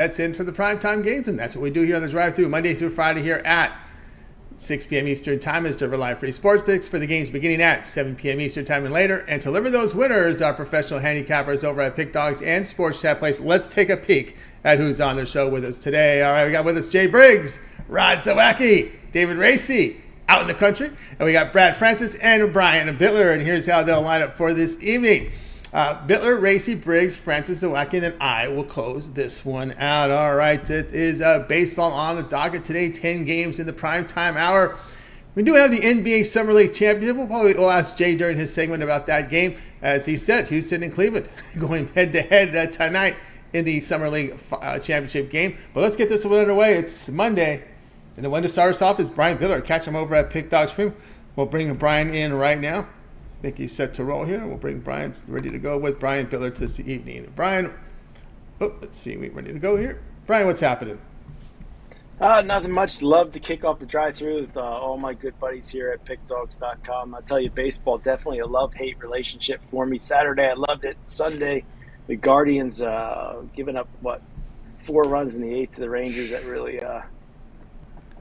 That's in for the primetime games, and that's what we do here on the drive-thru Monday through Friday here at 6 p.m. Eastern Time is deliver live free sports picks for the games beginning at 7 p.m. Eastern Time and later. And to deliver those winners, our professional handicappers over at Pick Dogs and Sports Chat Place. Let's take a peek at who's on the show with us today. All right, we got with us Jay Briggs, Rod Zawacky, David Racey out in the country, and we got Brad Francis and Brian Bitler. And here's how they'll line up for this evening. Bitler, Racey, Briggs, Francis, Zawacky, and I will close this one out. All right, it is baseball on the docket today. 10 games in the primetime hour. We do have the NBA Summer League Championship. We'll ask Jay during his segment about that game. As he said, Houston and Cleveland going head-to-head tonight in the Summer League Championship game. But let's get this one underway. It's Monday, and the one to start us off is Brian Bitler. Catch him over at Pick Dogs Premium. We'll bring Brian in right now. I think he's set to roll here. We'll bring Brian ready to go with Brian Bitler this evening. Brian, let's see, we ready to go here. Brian, what's happening? Nothing much. Love to kick off the drive-thru with all my good buddies here at PickDogs.com. I tell you, baseball definitely a love-hate relationship for me. Saturday, I loved it. Sunday, the Guardians giving up 4 runs in the 8th to the Rangers.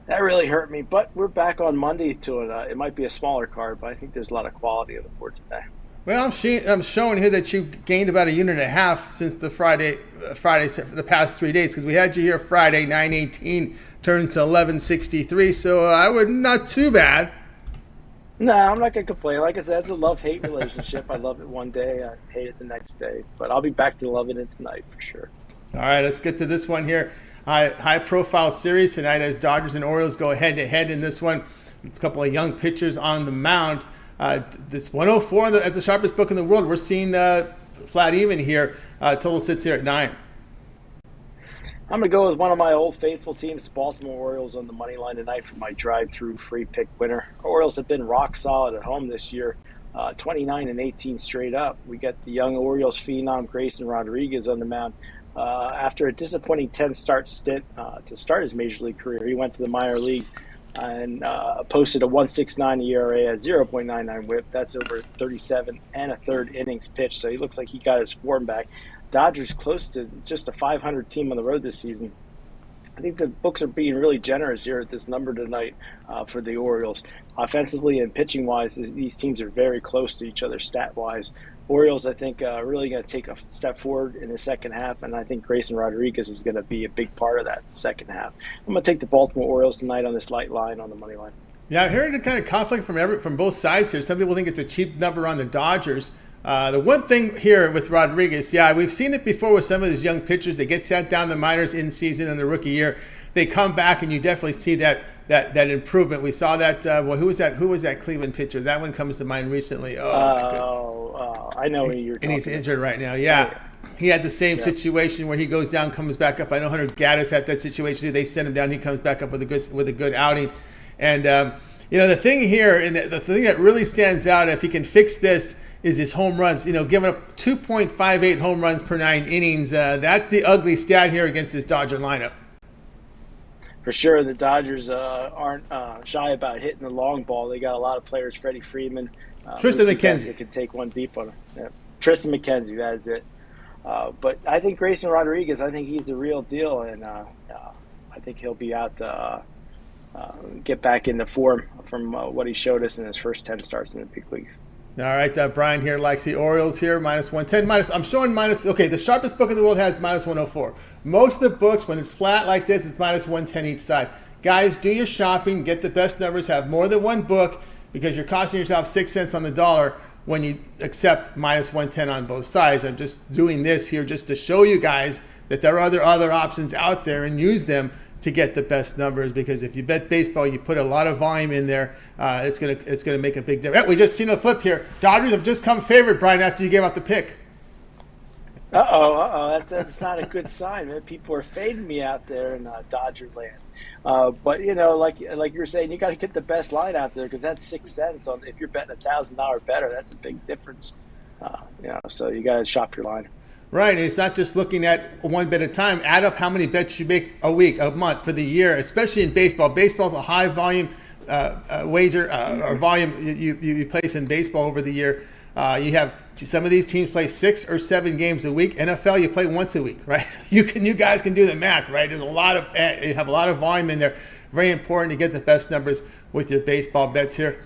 That really hurt me, but we're back on Monday to it. It might be a smaller card, but I think there's a lot of quality on the board today. Well, I'm showing here that you gained about 1.5 units since the Friday for the past 3 days, because we had you here Friday 9:18 turns to 11:63, so I would not too bad. No, I'm not gonna complain. Like I said, it's a love-hate relationship. I love it one day, I hate it the next day, but I'll be back to loving it tonight for sure. All right, let's get to this one here. High-profile series tonight as Dodgers and Orioles go head-to-head in this one. It's a couple of young pitchers on the mound. This 104 at the sharpest book in the world. We're seeing flat even here. Total sits here at 9. I'm going to go with one of my old faithful teams, the Baltimore Orioles, on the money line tonight for my drive-through free pick winner. Orioles have been rock solid at home this year, 29-18 straight up. We got the young Orioles phenom Grayson Rodriguez on the mound. After a disappointing 10-start stint to start his major league career, he went to the minor leagues and posted a 1.69 ERA at 0.99 WHIP. That's over 37 and a third innings pitched, so he looks like he got his form back. Dodgers close to just a 500 team on the road this season. I think the books are being really generous here at this number tonight for the Orioles. Offensively and pitching-wise, these teams are very close to each other stat-wise. Orioles, I think, really going to take a step forward in the second half, and I think Grayson Rodriguez is going to be a big part of that second half. I'm going to take the Baltimore Orioles tonight on this light line on the money line. Yeah, I've heard a kind of conflict from both sides here. Some people think it's a cheap number on the Dodgers. The one thing here with Rodriguez, we've seen it before with some of these young pitchers. They get sent down the minors in season in the rookie year. They come back, and you definitely see that improvement. We saw that. Who was that Cleveland pitcher? That one comes to mind recently. I know who you're talking about. And he's injured right now. Yeah. He had the same situation where he goes down, comes back up. I know Hunter Gaddis had that situation too. They send him down. He comes back up with a good outing. And the thing here, and the thing that really stands out, if he can fix this, is his home runs. Giving up 2.58 home runs per 9 innings. That's the ugly stat here against this Dodger lineup. For sure, the Dodgers aren't shy about hitting the long ball. They got a lot of players. Freddie Freeman, Tristan McKenzie that can take one deep on him. Yeah. Tristan McKenzie, that is it. But I think Grayson Rodriguez, I think he's the real deal, and I think he'll be out to get back into form from what he showed us in his first 10 starts in the big leagues. All right, Brian here likes the Orioles here, minus 110. I'm showing minus, the sharpest book in the world has minus 104. Most of the books, when it's flat like this, it's minus 110 each side. Guys, do your shopping, get the best numbers, have more than one book, because you're costing yourself 6 cents on the dollar when you accept minus 110 on both sides. I'm just doing this here just to show you guys that there are other options out there, and use them to get the best numbers, because if you bet baseball, you put a lot of volume in there, it's gonna make a big difference. We just seen a flip here. Dodgers have just come favored, Brian, after you gave out the pick. That's not a good sign, man. People are fading me out there in Dodger land. But like you were saying, you got to get the best line out there, because that's 6 cents on if you're betting $1,000 better. That's a big difference. So you got to shop your line. Right, and it's not just looking at one bet at a time. Add up how many bets you make a week, a month, for the year, especially in baseball. Baseball's a high volume wager or volume you place in baseball over the year. You have some of these teams play 6 or 7 games a week. NFL, you play once a week, right? You guys can do the math, right? There's you have a lot of volume in there. Very important to get the best numbers with your baseball bets here.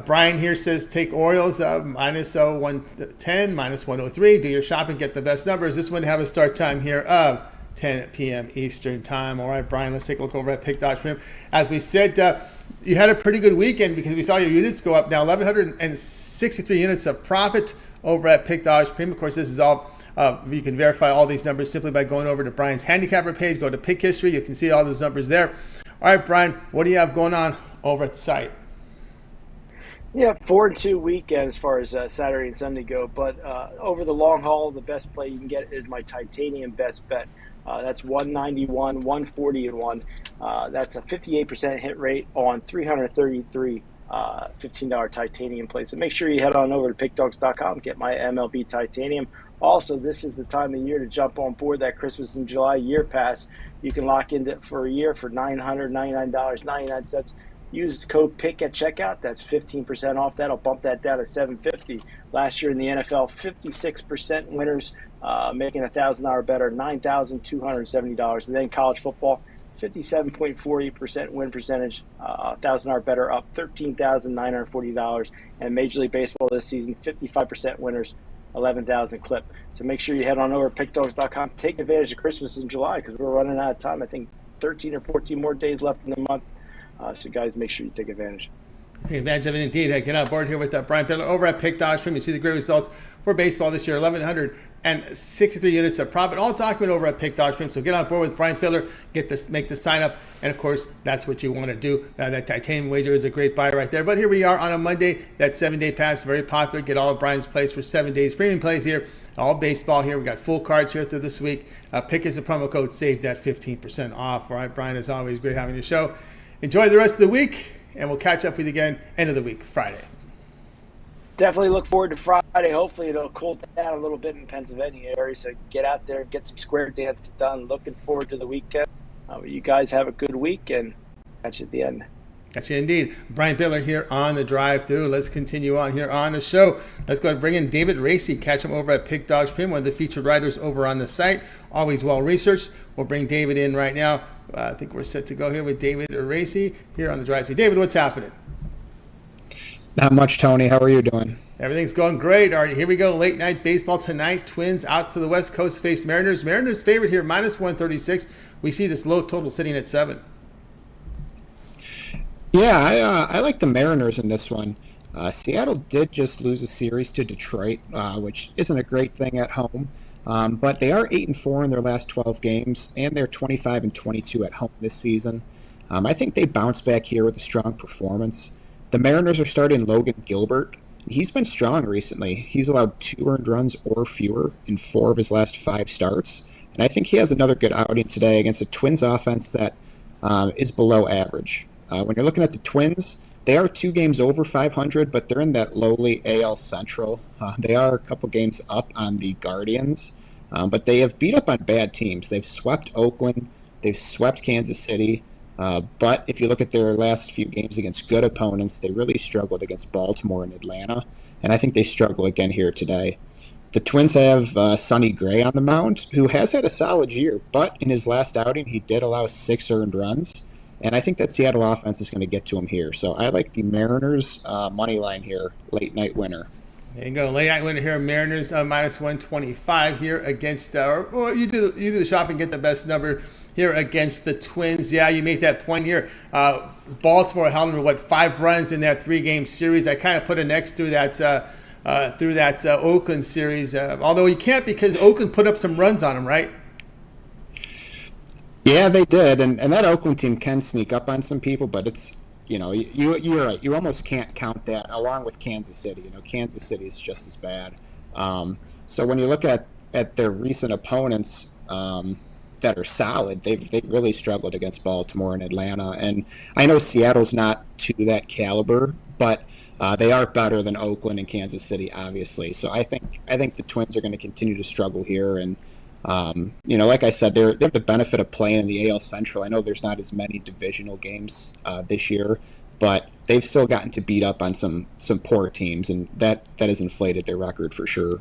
Brian here says take Orioles minus 110, minus 103. Do your shopping, get the best numbers. This one have a start time here of 10 p.m. Eastern time. All right, Brian, let's take a look over at Pick Dodge Premium. As we said, you had a pretty good weekend because we saw your units go up. Now 1,163 units of profit over at Pick Dodge Premium. Of course, this is all, you can verify all these numbers simply by going over to Brian's handicapper page. Go to Pick History. You can see all those numbers there. All right, Brian, what do you have going on over at the site? Yeah, 4-2 weekend as far as Saturday and Sunday go. But over the long haul, the best play you can get is my titanium best bet. That's 191, 140 and 1. That's a 58% hit rate on 333 $15 titanium plays. So make sure you head on over to pickdogs.com, get my MLB titanium. Also, this is the time of year to jump on board that Christmas in July year pass. You can lock in for a year for $999.99. Use the code PICK at checkout. That's 15% off. That'll bump that down to $750. Last year in the NFL, 56% winners making $1,000 better, $9,270. And then college football, 57.48% win percentage, $1,000 better, up $13,940. And Major League Baseball this season, 55% winners, 11,000 clip. So make sure you head on over to pickdogs.com. Take advantage of Christmas in July because we're running out of time. I think 13 or 14 more days left in the month. So guys, make sure you take advantage. Take advantage of it indeed. Get on board here with Brian Bitler over at Pick Dodge Premium. You see the great results for baseball this year. 1,163 units of profit, all documented over at Pick Dodge Premium. So get on board with Brian Bitler. Make the sign up, and of course, that's what you want to do. That titanium wager is a great buy right there. But here we are on a Monday. That 7-day pass, very popular. Get all of Brian's plays for 7 days. Premium plays here. All baseball here. We got full cards here through this week. Pick is a promo code. Save that 15% off. All right, Brian, as always, great having your show. Enjoy the rest of the week, and we'll catch up with you again end of the week, Friday. Definitely look forward to Friday. Hopefully it'll cool down a little bit in Pennsylvania area, so get out there and get some square dance done. Looking forward to the weekend. You guys have a good week, and catch you at the end. Catch you indeed. Brian Bitler here on the drive-thru. Let's continue on here on the show. Let's go and bring in David Racey. Catch him over at Pick Dodge Premium, one of the featured writers over on the site. Always well-researched. We'll bring David in right now. I think we're set to go here with David Racey here on the drive-thru. David, what's happening? Not much, Tony. How are you doing? Everything's going great. All right, here we go. Late night baseball tonight. Twins out to the West Coast face Mariners. Mariners favorite here, minus 136. We see this low total sitting at 7. Yeah, I like the Mariners in this one. Seattle did just lose a series to Detroit, which isn't a great thing at home. But they are 8-4 in their last 12 games, and they're 25-22 at home this season. I think they bounce back here with a strong performance. The Mariners are starting Logan Gilbert. He's been strong recently. He's allowed 2 earned runs or fewer in 4 of his last 5 starts. And I think he has another good outing today against a Twins offense that is below average. When you're looking at the Twins, they are 2 games over 500, but they're in that lowly AL Central. They are a couple games up on the Guardians, but they have beat up on bad teams. They've swept Oakland. They've swept Kansas City. But if you look at their last few games against good opponents, they really struggled against Baltimore and Atlanta, and I think they struggle again here today. The Twins have Sonny Gray on the mound, who has had a solid year, but in his last outing, he did allow 6 earned runs. And I think that Seattle offense is going to get to him here. So I like the Mariners money line here, late night winner. There you go, late night winner here. Mariners minus 125 here against. You do the shopping, get the best number here against the Twins. Yeah, you make that point here. Baltimore held them to 5 runs in that 3-game series. I kind of put an X through that Oakland series. Although you can't because Oakland put up some runs on them, right? Yeah, they did, and that Oakland team can sneak up on some people, but it's, you're right. You almost can't count that along with Kansas City. Kansas City is just as bad. So when you look at their recent opponents that are solid, they've really struggled against Baltimore and Atlanta, and I know Seattle's not to that caliber, but they are better than Oakland and Kansas City, obviously. So I think the Twins are going to continue to struggle here, and like I said, they have the benefit of playing in the AL Central. I know there's not as many divisional games this year, but they've still gotten to beat up on some poor teams, and that has inflated their record for sure.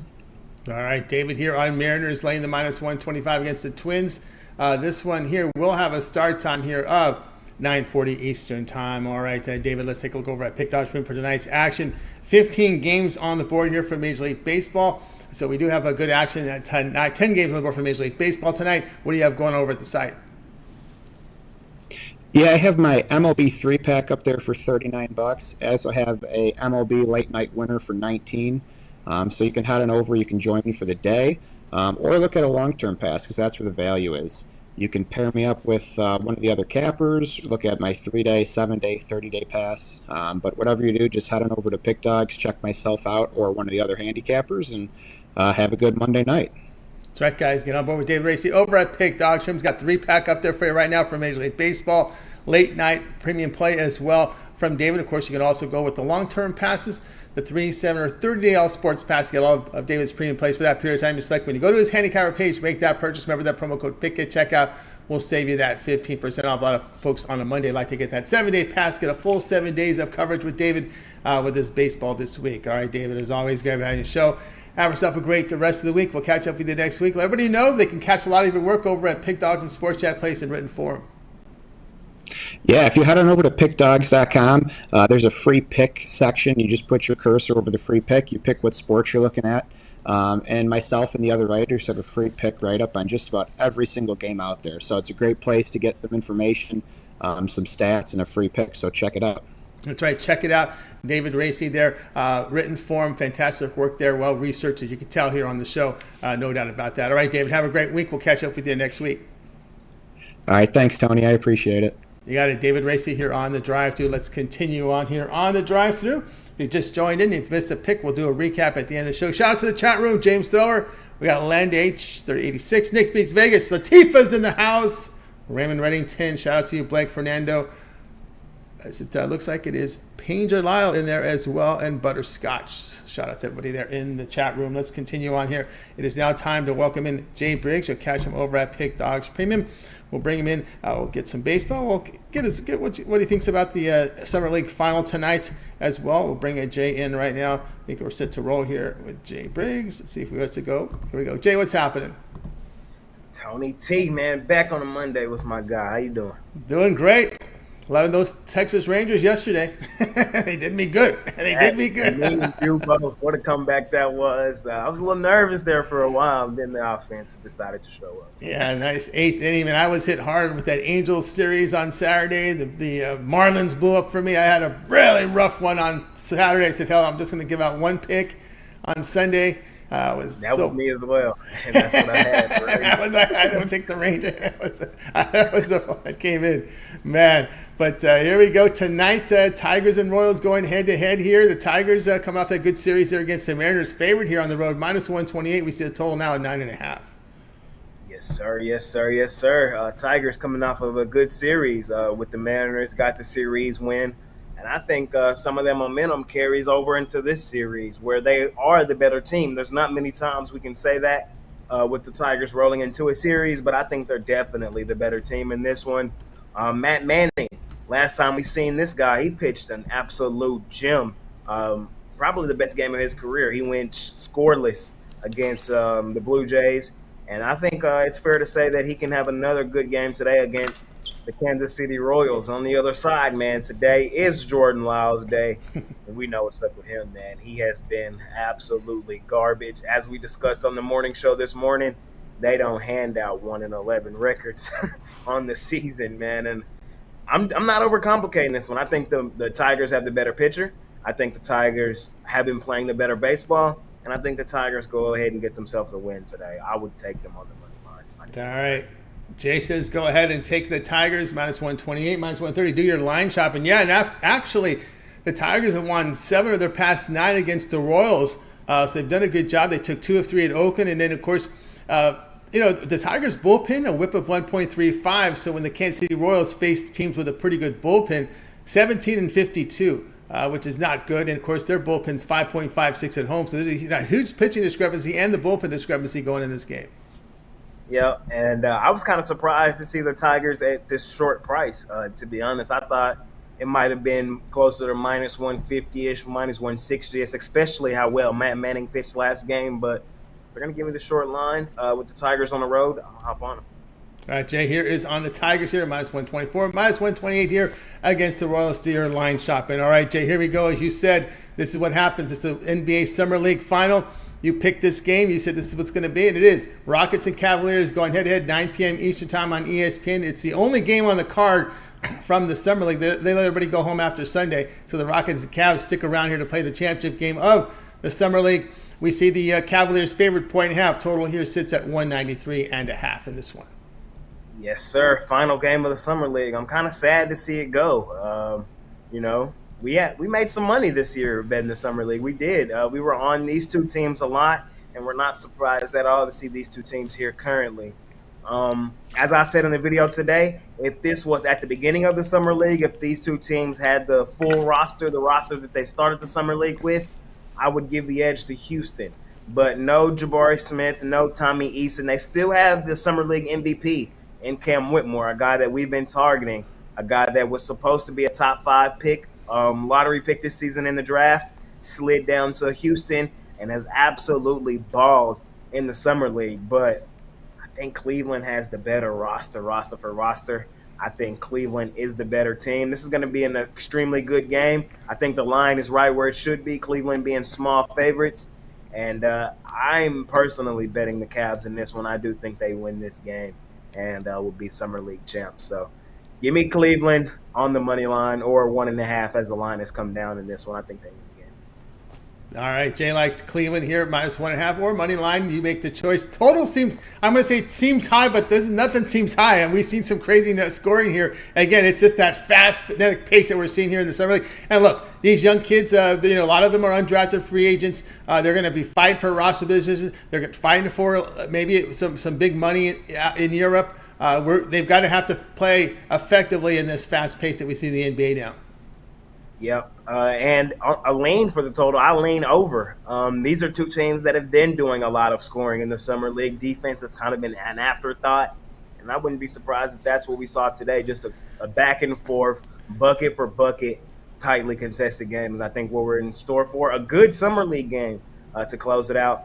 All right, David here on Mariners laying the minus 125 against the Twins. This one here will have a start time here of 9:40 Eastern time. All right, David, let's take a look over at Pick Dodge for tonight's action. 15 games on the board here for Major League Baseball. So we do have a good action at 10 games on the board for Major League Baseball tonight. What do you have going over at the site? Yeah, I have my MLB 3-pack up there for $39. I also have a MLB late night winner for $19. So you can head on over, you can join me for the day, or look at a long-term pass because that's where the value is. You can pair me up with one of the other cappers, look at my 3-day, 7-day, 30-day pass. But whatever you do, just head on over to Pick Dogs, check myself out, or one of the other handicappers, and have a good Monday night. That's right, guys. Get on board with David Racey over at Pick Dogs. He's got 3-pack up there for you right now for Major League Baseball. Late night premium play as well from David. Of course, you can also go with the long-term passes, the 3, 7, or 30-day all sports pass. You get all of David's premium plays for that period of time. Just like when you go to his handicapper page, make that purchase. Remember that promo code PICK at checkout will save you that 15% off. A lot of folks on a Monday like to get that 7-day pass, get a full 7 days of coverage with David with his baseball this week. All right, David, as always, great having you show. Have yourself a great rest of the week. We'll catch up with you next week. Let everybody know they can catch a lot of your work over at Pick Dogs and Sports Chat Place in written form. Yeah, if you head on over to pickdogs.com, there's a free pick section. You just put your cursor over the free pick. You pick what sports you're looking at. And myself and the other writers have a free pick right up on just about every single game out there. So it's a great place to get some information, some stats, and a free pick. So check it out. That's right. Check it out. David Racey there. Written form. Fantastic work there. Well researched, as you can tell here on the show. No doubt about that. All right, David, have a great week. We'll catch up with you next week. All right. Thanks, Tony. I appreciate it. You got it. David Racey here on the drive-thru. Let's continue on here on the drive-thru. If you just joined in, if you missed a pick, we'll do a recap at the end of the show. Shout out to the chat room. James Thrower. We got Land H3086. Nick Beats Vegas. Latifah's in the house. Raymond Reddington. Shout out to you, Blake Fernando. It looks like it is Panger Lyle in there as well, and Butterscotch. Shout out to everybody there in the chat room. Let's continue on here. It is now time to welcome in Jay Briggs. You'll catch him over at Pick Dogs Premium. We'll bring him in. We'll get some baseball. We'll get what he thinks about the Summer League final tonight as well. We'll bring Jay in right now. I think we're set to roll here with Jay Briggs. Let's see if we have to go. Here we go. Jay, what's happening? Tony T, man, back on a Monday with my guy. How you doing? Doing great. Loving those Texas Rangers yesterday. They did me good. They did me good. What a comeback that was. I was a little nervous there for a while, and then the offense decided to show up. Yeah, nice 8th inning. And I was hit hard with that Angels series on Saturday. The Marlins blew up for me. I had a really rough one on Saturday. I said, hell, I'm just going to give out one pick on Sunday. That was me as well. And that's what I had. Right? I don't take the Ranger. That was the one that came in. Man. But here we go. Tonight, Tigers and Royals going head-to-head here. The Tigers come off that good series there against the Mariners. Favored here on the road, minus 128. We see the total now at 9.5. Yes, sir. Yes, sir. Yes, sir. Tigers coming off of a good series with the Mariners. Got the series win. And I think some of their momentum carries over into this series where they are the better team. There's not many times we can say that with the Tigers rolling into a series, but I think they're definitely the better team in this one. Matt Manning, last time we seen this guy, he pitched an absolute gem. Probably the best game of his career. He went scoreless against the Blue Jays. And I think it's fair to say that he can have another good game today against the Kansas City Royals. On the other side, man, today is Jordan Lyles' day. And we know what's up with him, man. He has been absolutely garbage. As we discussed on the morning show this morning, they don't hand out 1-11 records on the season, man. And I'm not overcomplicating this one. I think the Tigers have the better pitcher. I think the Tigers have been playing the better baseball. And I think the Tigers go ahead and get themselves a win today. I would take them on the money line. All right. Jay says go ahead and take the Tigers, minus 128, minus 130. Do your line shopping. Yeah, and actually, the Tigers have won 7 of their past 9 against the Royals. So they've done a good job. They took 2 of 3 at Oakland. And then, of course, the Tigers' bullpen, a whip of 1.35. So when the Kansas City Royals faced teams with a pretty good bullpen, 17-52. Which is not good. And, of course, their bullpen's 5.56 at home. So there's a huge pitching discrepancy and the bullpen discrepancy going in this game. Yeah, and I was kind of surprised to see the Tigers at this short price, to be honest. I thought it might have been closer to minus 150-ish, minus 160-ish, especially how well Matt Manning pitched last game. But they're going to give me the short line with the Tigers on the road. I'll hop on them. All right, Jay here is on the Tigers here, minus 124, minus 128 here against the Royals Steer line shopping. All right, Jay, here we go. As you said, this is what happens. It's the NBA Summer League final. You picked this game. You said this is what's going to be, and it is. Rockets and Cavaliers going head-to-head, 9 p.m. Eastern time on ESPN. It's the only game on the card from the Summer League. They let everybody go home after Sunday, so the Rockets and Cavs stick around here to play the championship game of the Summer League. We see the Cavaliers' favorite point and a half. Total here sits at 193.5 in this one. Yes, sir. Final game of the Summer League. I'm kind of sad to see it go. We made some money this year betting the Summer League. We did. We were on these two teams a lot, and we're not surprised at all to see these two teams here currently. As I said in the video today, if this was at the beginning of the Summer League, if these two teams had the full roster, the roster that they started the Summer League with, I would give the edge to Houston. But no Jabari Smith, no Tommy Eason. They still have the Summer League MVP in Cam Whitmore, a guy that we've been targeting, a guy that was supposed to be a top 5 pick, lottery pick this season in the draft, slid down to Houston and has absolutely balled in the Summer League. But I think Cleveland has the better roster for roster. I think Cleveland is the better team. This is going to be an extremely good game. I think the line is right where it should be, Cleveland being small favorites. And I'm personally betting the Cavs in this one. I do think they win this game and will be Summer League champs. So give me Cleveland on the money line or 1.5 as the line has come down in this one. I think they win the game. All right, Jay likes Cleveland here, minus 1.5 or money line. You make the choice. Total seems, I'm going to say it seems high, but nothing seems high. And we've seen some crazy scoring here. Again, it's just that fast, frenetic pace that we're seeing here in the Summer League. And look, these young kids, a lot of them are undrafted free agents. They're going to be fighting for roster position. They're fighting for maybe some big money in Europe. They've got to have to play effectively in this fast pace that we see in the NBA now. Yep. And a lean for the total, I lean over. These are two teams that have been doing a lot of scoring in the Summer League. Defense has kind of been an afterthought, and I wouldn't be surprised if that's what we saw today, just a back and forth, bucket for bucket, tightly contested game. And I think what we're in store for, a good Summer League game to close it out.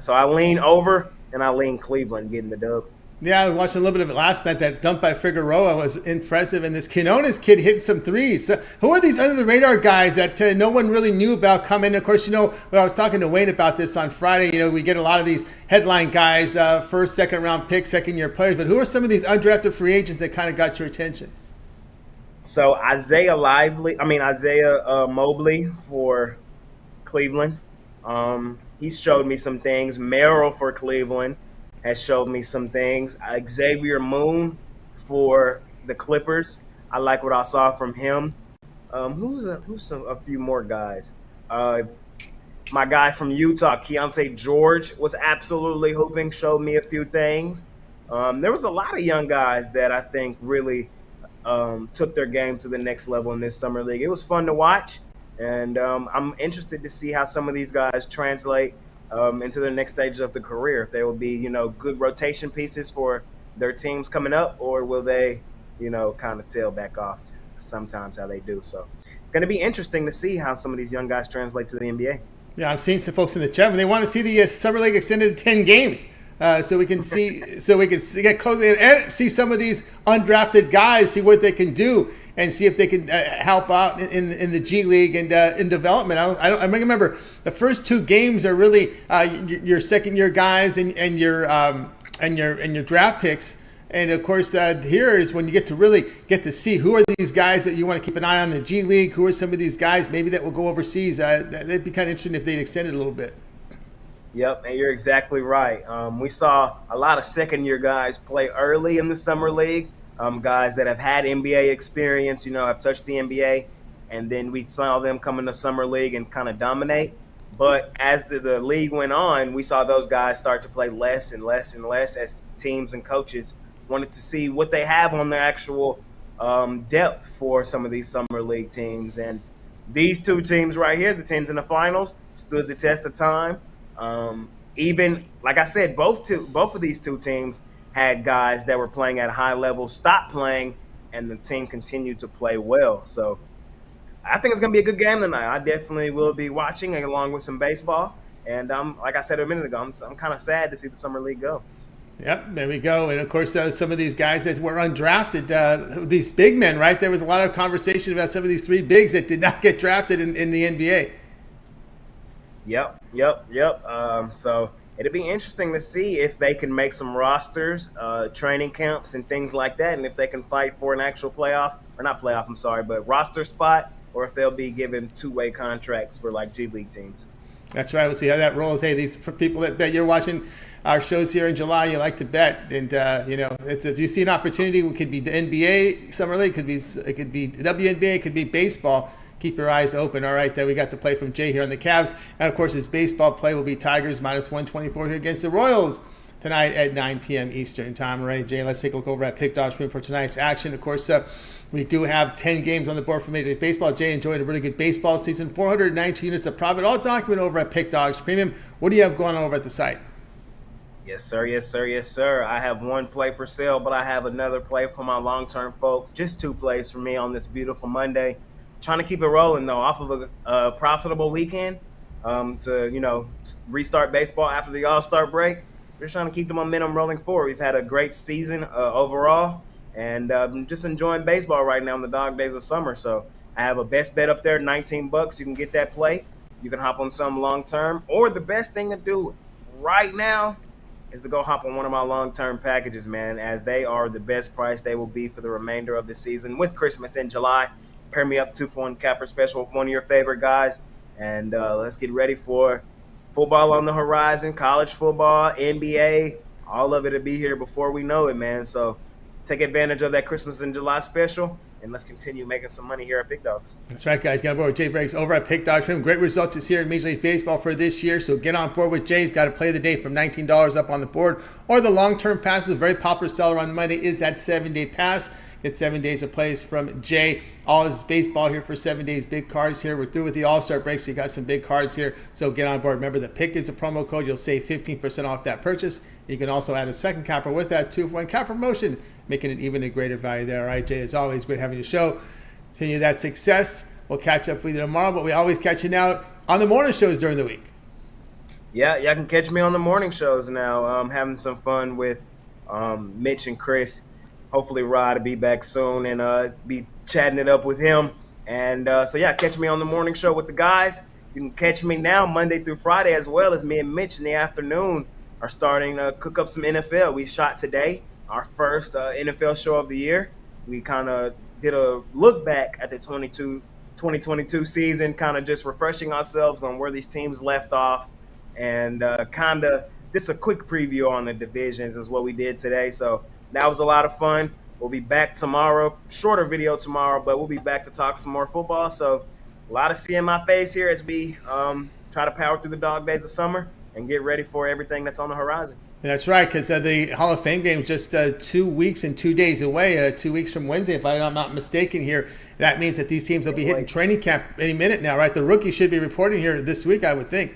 So I lean over, and I lean Cleveland getting the dub. Yeah, I was watching a little bit of it last night. That dump by Figueroa was impressive. And this Quinones kid hitting some threes. So who are these under-the-radar guys that no one really knew about coming? Of course, when I was talking to Wayne about this on Friday, we get a lot of these headline guys, first, second-round picks, second-year players. But who are some of these undrafted free agents that kind of got your attention? So Isaiah Mobley for Cleveland. He showed me some things. Merrill for Cleveland has showed me some things. Xavier Moon for the Clippers. I like what I saw from him. Who's a few more guys? My guy from Utah, Keontae George, was absolutely hooping, showed me a few things. There was a lot of young guys that I think really took their game to the next level in this Summer League. It was fun to watch, and I'm interested to see how some of these guys translate into the next stages of the career. If they will be, good rotation pieces for their teams coming up, or will they, kind of tail back off sometimes how they do. So it's going to be interesting to see how some of these young guys translate to the NBA. Yeah, I'm seeing some folks in the chat. They want to see the Summer League extended to 10 games. So we can get close and see some of these undrafted guys, see what they can do, and see if they can help out in the G League and in development. I remember the first 2 games are really your second year guys and your draft picks. And of course, here is when you get to see who are these guys that you want to keep an eye on in the G League. Who are some of these guys maybe that will go overseas? That'd be kind of interesting if they'd extend it a little bit. Yep, and you're exactly right. We saw a lot of second-year guys play early in the Summer League, guys that have had NBA experience, have touched the NBA, and then we saw them come in the Summer League and kind of dominate. But as the league went on, we saw those guys start to play less and less and less as teams and coaches wanted to see what they have on their actual depth for some of these Summer League teams. And these two teams right here, the teams in the finals, stood the test of time. Even like I said, both of these two teams had guys that were playing at a high level stop playing and the team continued to play well. So I think it's going to be a good game tonight. I definitely will be watching along with some baseball. And like I said a minute ago, I'm kind of sad to see the Summer League go. Yep, there we go. And of course, some of these guys that were undrafted, these big men, right? There was a lot of conversation about some of these three bigs that did not get drafted in the NBA. Yep. So it'll be interesting to see if they can make some rosters, training camps, and things like that, and if they can fight for an actual but roster spot, or if they'll be given two-way contracts for like G League teams. That's right. We'll see how that rolls. Hey, these people that bet, you're watching our shows here in July, you like to bet, and if you see an opportunity, it could be the NBA Summer League, it could be WNBA, it could be baseball. Keep your eyes open. All right, then we got the play from Jay here on the Cavs, and of course his baseball play will be Tigers minus 124 here against the Royals tonight at 9 p.m. Eastern time. All right, Jay, let's take a look over at Pick Dodge for tonight's action. Of course, we do have 10 games on the board for Major League Baseball. Jay enjoyed a really good baseball season. 419 units of profit, all documented over at Pick Dogs Premium. What do you have going on over at the site? Yes, sir. I have one play for sale, but I have another play for my long-term folks. Just two plays for me on this beautiful Monday. Trying to keep it rolling, though, off of a profitable weekend to restart baseball after the All-Star break. We're trying to keep the momentum rolling forward. We've had a great season overall, and just enjoying baseball right now in the dog days of summer. So I have a best bet up there, $19. You can get that play. You can hop on some long-term, or the best thing to do right now is to go hop on one of my long-term packages, man, as they are the best price they will be for the remainder of the season with Christmas in July. Pair me up 2-for-1 capper special with one of your favorite guys, and let's get ready for football on the horizon, college football, NBA, all of it will be here before we know it, man. So take advantage of that Christmas in July special, and let's continue making some money here at Pick Dogs. That's right, guys. Get on board with Jay Briggs over at Pick Dogs. Great results this year in Major League Baseball for this year, so get on board with Jay. He's got to play of the day from $19 up on the board, or the long-term passes. A very popular seller on Monday is that 7-day pass. Get 7 days of plays from Jay. All his baseball here for 7 days. Big cards here. We're through with the All-Star break, so you got some big cards here. So get on board. Remember, the pick is a promo code. You'll save 15% off that purchase. You can also add a second capper with that 2-for-1 cap promotion, making it even a greater value there. All right, Jay, as always, great having you show. Continue that success. We'll catch up with you tomorrow, but we always catch you now on the morning shows during the week. Yeah, y'all can catch me on the morning shows now. Having some fun with Mitch and Chris. Hopefully Rod will be back soon and be chatting it up with him. And catch me on the morning show with the guys. You can catch me now Monday through Friday, as well as me and Mitch in the afternoon are starting to cook up some NFL. We shot today our first NFL show of the year. We kind of did a look back at the 2022 season, kind of just refreshing ourselves on where these teams left off, and kind of just a quick preview on the divisions is what we did today. So that was a lot of fun. We'll be back tomorrow. Shorter video tomorrow, but we'll be back to talk some more football. So a lot of seeing my face here as we try to power through the dog days of summer and get ready for everything that's on the horizon. That's right, because the Hall of Fame game is just 2 weeks and 2 days away, 2 weeks from Wednesday, if I'm not mistaken here. That means that these teams will be hitting training camp any minute now, right? The rookie should be reporting here this week, I would think.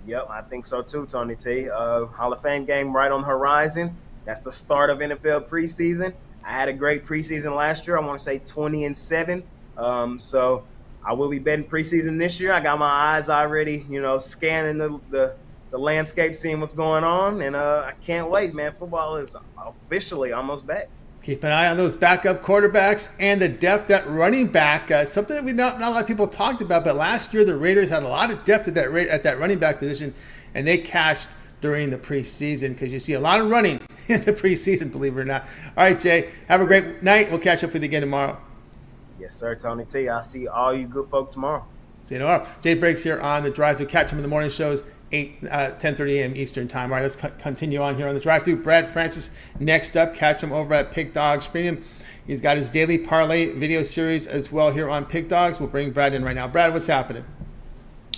Yep, I think so too, Tony T. Hall of Fame game right on the horizon. That's the start of NFL preseason. I had a great preseason last year. I want to say 20-7. So I will be betting preseason this year. I got my eyes already, scanning the landscape, seeing what's going on. And I can't wait, man. Football is officially almost back. Keep an eye on those backup quarterbacks and the depth at running back. Something that not a lot of people talked about, but last year the Raiders had a lot of depth at that running back position, and they cashed during the preseason, because you see a lot of running in the preseason, believe it or not. All right, Jay, have a great night. We'll catch up with you again tomorrow. Yes, sir, Tony T. I'll see all you good folk tomorrow. See you tomorrow. Jay Briggs here on The Drive Thru. Catch him in the morning shows, 10:30 a.m. Eastern time. All right, let's continue on here on The Drive Thru. Brad Francis next up. Catch him over at Pick Dogs Premium. He's got his daily parlay video series as well here on Pick Dogs. We'll bring Brad in right now. Brad, what's happening?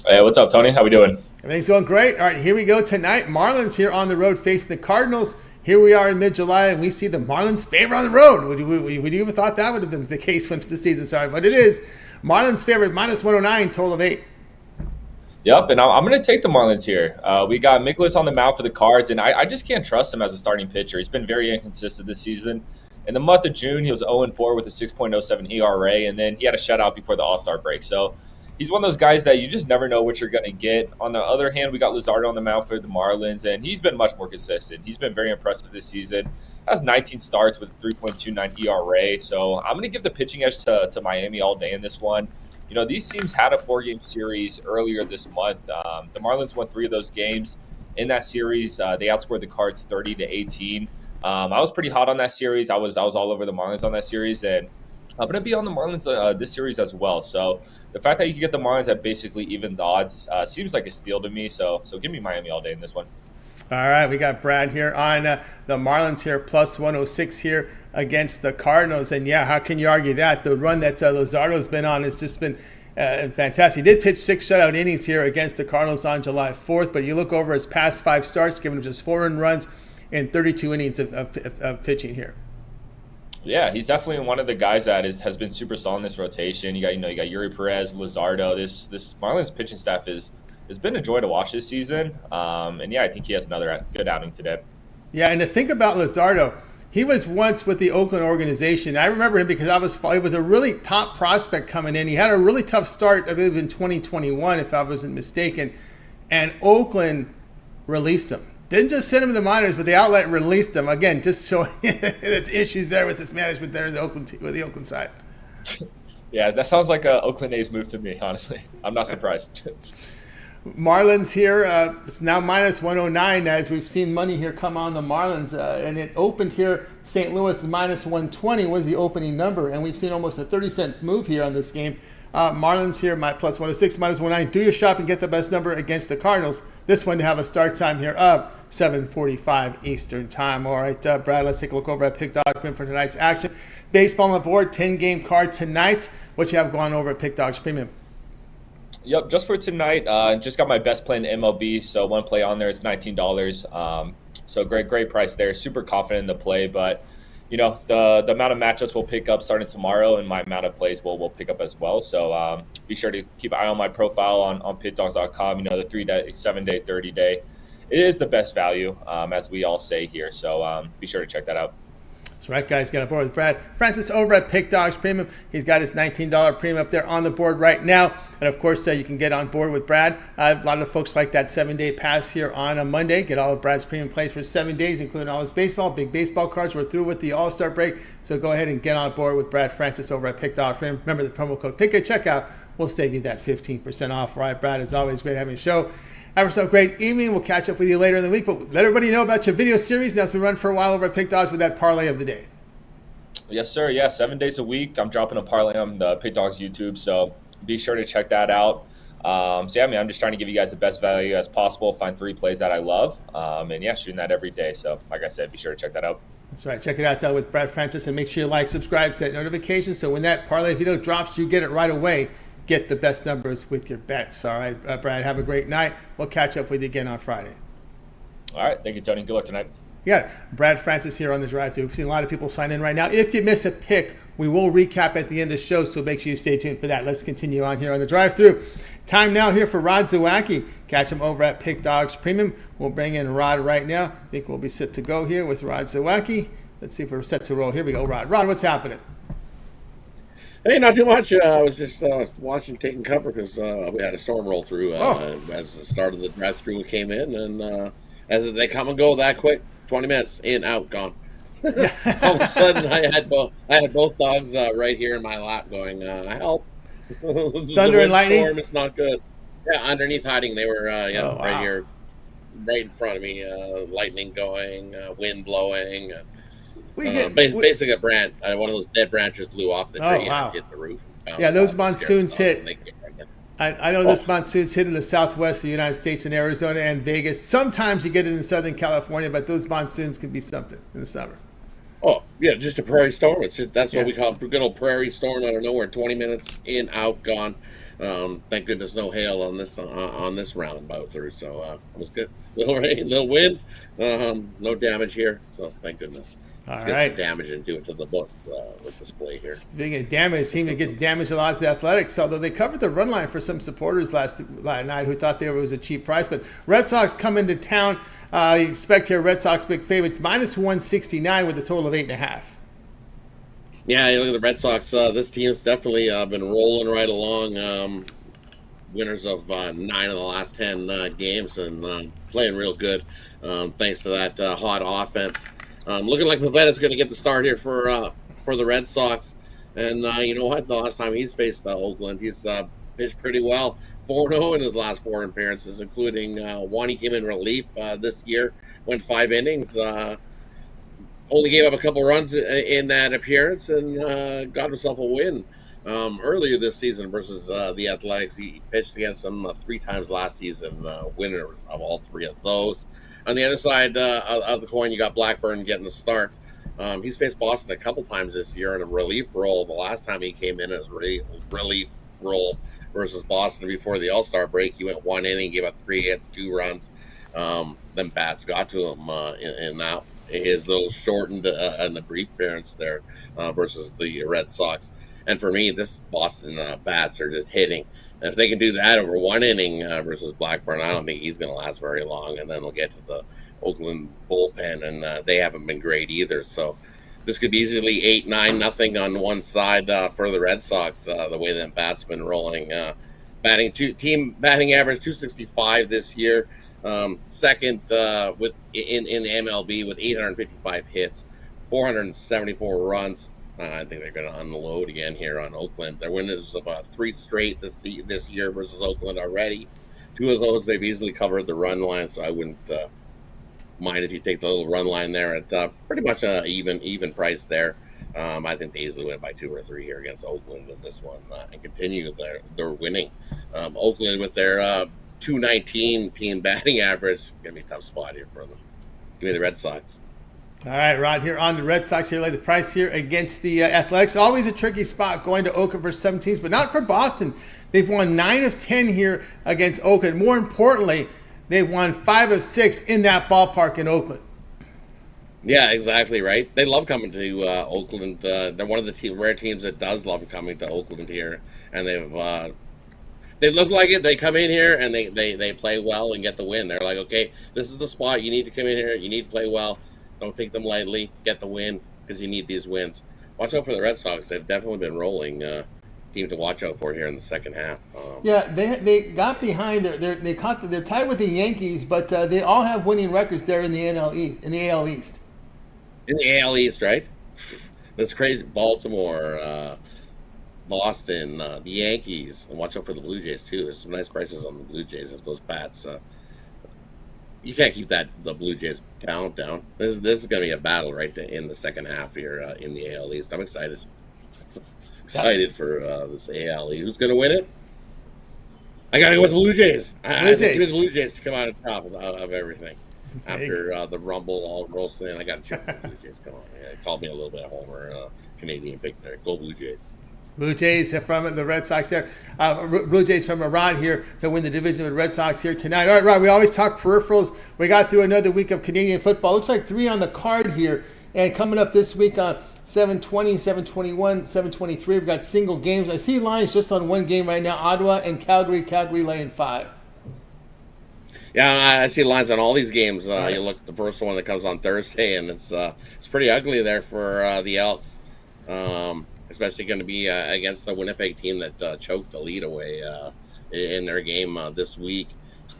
Hey, what's up, Tony? How we doing? Everything's going great. All right, here we go tonight. Marlins here on the road facing the Cardinals. Here we are in mid-July, and we see the Marlins favor on the road. Would you even thought that would have been the case when the season started? But it is. Marlins favored minus 109, total of 8. Yep, and I'm going to take the Marlins here. We got Mikolas on the mound for the Cards, and I just can't trust him as a starting pitcher. He's been very inconsistent this season. In the month of June, he was 0-4 with a 6.07 ERA, and then he had a shutout before the All-Star break. So he's one of those guys that you just never know what you're going to get. On the other hand, we got Luzardo on the mound for the Marlins, and he's been much more consistent. He's been very impressive this season. Has 19 starts with 3.29 ERA. So I'm going to give the pitching edge to Miami all day in this one. These teams had a 4-game series earlier this month. The Marlins won 3 of those games. In that series, they outscored the Cards 30-18. I was pretty hot on that series. I was all over the Marlins on that series, and I'm going to be on the Marlins this series as well. So the fact that you can get the Marlins at basically even odds seems like a steal to me. So give me Miami all day in this one. All right, we got Brad here on the Marlins here, plus 106 here against the Cardinals. And yeah, how can you argue that? The run that Luzardo's been on has just been fantastic. He did pitch 6 shutout innings here against the Cardinals on July 4th, but you look over his past 5 starts, giving him just 4 earned runs in 32 innings of pitching here. Yeah, he's definitely one of the guys that has been super solid in this rotation. You got Yuri Perez, Luzardo. This Marlins pitching staff has been a joy to watch this season. And yeah, I think he has another good outing today. Yeah, and to think about Luzardo, he was once with the Oakland organization. I remember him because he was a really top prospect coming in. He had a really tough start, I believe, in 2021, if I wasn't mistaken. And Oakland released him. Didn't just send him to the minors, but the outlet released him. Again, just showing the issues there with this management there in the Oakland side. Yeah, that sounds like a Oakland A's move to me, honestly. I'm not surprised. Marlins here, it's now minus 109 as we've seen money here come on the Marlins. And it opened here, St. Louis minus 120 was the opening number. And we've seen almost a 30-cent move here on this game. Marlins here, plus 106, minus 109. Do your shop and get the best number against the Cardinals. This one to have a start time here of 7:45 Eastern time. All right, Brad, let's take a look over at Pick Dog for tonight's action. Baseball on the board, 10-game card tonight. What you have going over at Pick Dogs Premium? Yep, just for tonight, just got my best play in MLB. So one play on there is $19. So great price there. Super confident in the play, but the amount of matchups we'll pick up starting tomorrow, and my amount of plays will pick up as well. So be sure to keep an eye on my profile on pitdogs.com. The 3-day, 7-day, 30-day. It is the best value, as we all say here. So be sure to check that out. That's right, guys. Get on board with Brad Francis over at Pick Dogs Premium. He's got his $19 premium up there on the board right now. And, of course, you can get on board with Brad. A lot of folks like that 7-day pass here on a Monday. Get all of Brad's premium plays for 7 days, including all his big baseball cards. We're through with the All-Star break. So go ahead and get on board with Brad Francis over at Pick Dogs Premium. Remember the promo code PICK at checkout. We'll save you that 15% off. All right, Brad, as always, great having a show. Have yourself a great evening. We'll catch up with you later in the week. But let everybody know about your video series that's been run for a while over at Pick Dogs with that parlay of the day. Yes, sir. Yeah, 7 days a week. I'm dropping a parlay on the Pick Dogs YouTube, so be sure to check that out. I'm just trying to give you guys the best value as possible, find 3 plays that I love, and shooting that every day. So, like I said, be sure to check that out. That's right. Check it out with Brad Francis, and make sure you like, subscribe, set notifications, so when that parlay video drops, you get it right away. Get the best numbers with your bets. All right, Brad, have a great night. We'll catch up with you again on Friday. All right. Thank you, Tony. Good luck tonight. Yeah, Brad Francis here on the drive-thru. We've seen a lot of people sign in right now. If you miss a pick, we will recap at the end of the show, so make sure you stay tuned for that. Let's continue on here on the drive-thru. Time now here for Rod Zawacky. Catch him over at Pick Dogs Premium. We'll bring in Rod right now. I think we'll be set to go here with Rod Zawacky. Let's see if we're set to roll. Here we go, Rod. Rod, what's happening? Hey, not too much. I was just watching, taking cover because we had a storm roll through as the start of the drive-thru came in, and as they come and go that quick. 20 minutes in, out, gone. All of a sudden, I had both dogs right here in my lap going, help. Thunder and lightning? Storm, it's not good. Yeah, underneath hiding, they were right here, right in front of me. Lightning going, wind blowing. Basically a branch, one of those dead branches blew off the tree and hit the roof. Yeah, those monsoons hit. I know this monsoon's hit in the southwest of the United States in Arizona and Vegas. Sometimes you get it in Southern California, but those monsoons can be something in the summer. Oh, yeah, just a prairie storm. That's what we call a good old prairie storm out of nowhere. 20 minutes in, out, gone. Thank goodness no hail on this roundabout through, so it was good. Little rain, little wind, no damage here, so thank goodness. Let's get some damage and do it to the book with display here. Speaking of damage, team that gets damaged a lot to the Athletics, although they covered the run line for some supporters last night who thought there was a cheap price. But Red Sox come into town. You expect here Red Sox big favorites, minus 169 with a total of 8.5. Yeah, you look at the Red Sox. This team's definitely been rolling right along. Winners of 9 of the last 10 games and playing real good thanks to that hot offense. Looking like Pavetta's going to get the start here for the Red Sox. And you know what? The last time he's faced Oakland, he's pitched pretty well. 4-0 in his last 4 appearances, including one he came in relief this year, went 5 innings. Only gave up a couple runs in that appearance and got himself a win. Earlier this season versus the Athletics, he pitched against them 3 times last season, winner of all 3 of those. On the other side of the coin, you got Blackburn getting the start. He's faced Boston a couple times this year in a relief role. The last time he came in as relief role versus Boston before the All-Star break, he went 1 inning, gave up 3 hits, 2 runs. Then bats got to him in that his little shortened and the brief appearance there versus the Red Sox. And for me, this Boston bats are just hitting. And if they can do that over 1 inning versus Blackburn, I don't think he's going to last very long. And then they'll get to the Oakland bullpen, and they haven't been great either. So this could be easily 8-9-0 on one side for the Red Sox, the way that bat's been rolling. Team batting average 265 this year. Second with in the MLB with 855 hits, 474 runs. I think they're going to unload again here on Oakland. They're winners of 3 straight this year versus Oakland already. 2 of those they've easily covered the run line, so I wouldn't mind if you take the little run line there at pretty much an even price there. I think they easily win by 2 or 3 here against Oakland in this one and continue their winning. Oakland with their 219 team batting average, going to be a tough spot here for them. Give me the Red Sox. All right, Rod, here on the Red Sox, here lay the price here against the Athletics. Always a tricky spot going to Oakland versus 17s, but not for Boston. They've won 9 of 10 here against Oakland. More importantly, they've won 5 of 6 in that ballpark in Oakland. Yeah, exactly right. They love coming to Oakland. They're one of the rare teams that does love coming to Oakland here, and they look like it. They come in here and they play well and get the win. They're like, okay, this is the spot. You need to come in here. You need to play well. Don't take them lightly. Get the win because you need these wins. Watch out for the Red Sox. They've definitely been rolling. Team to watch out for here in the second half. Yeah, they got behind. They're tied with the Yankees, but they all have winning records there in the AL East. In the AL East, right? That's crazy. Baltimore, Boston, the Yankees, and watch out for the Blue Jays too. There's some nice prices on the Blue Jays if those bats. You can't keep the Blue Jays talent down. This is going to be a battle right in the second half here in the AL East. I'm excited. Excited for this AL East. Who's going to win it? I got to go with the Blue Jays. Give me the Blue Jays to come out on top of everything. After the Rumble all roasting in, I got to check the Blue Jays. Come on. Yeah, it called me a little bit of homer. Canadian pick there. Go Blue Jays. Blue Jays from the Red Sox there. Blue Jays from Rod here to win the division with Red Sox here tonight. All right, Rod, we always talk peripherals. We got through another week of Canadian football. Looks like 3 on the card here. And coming up this week on 7:20, 7:21, 7:23, we've got single games. I see lines just on one game right now, Ottawa and Calgary. Calgary laying 5. Yeah, I see lines on all these games. You look at the first one that comes on Thursday, and it's pretty ugly there for the Elks. Especially going to be against the Winnipeg team that choked the lead away in their game this week.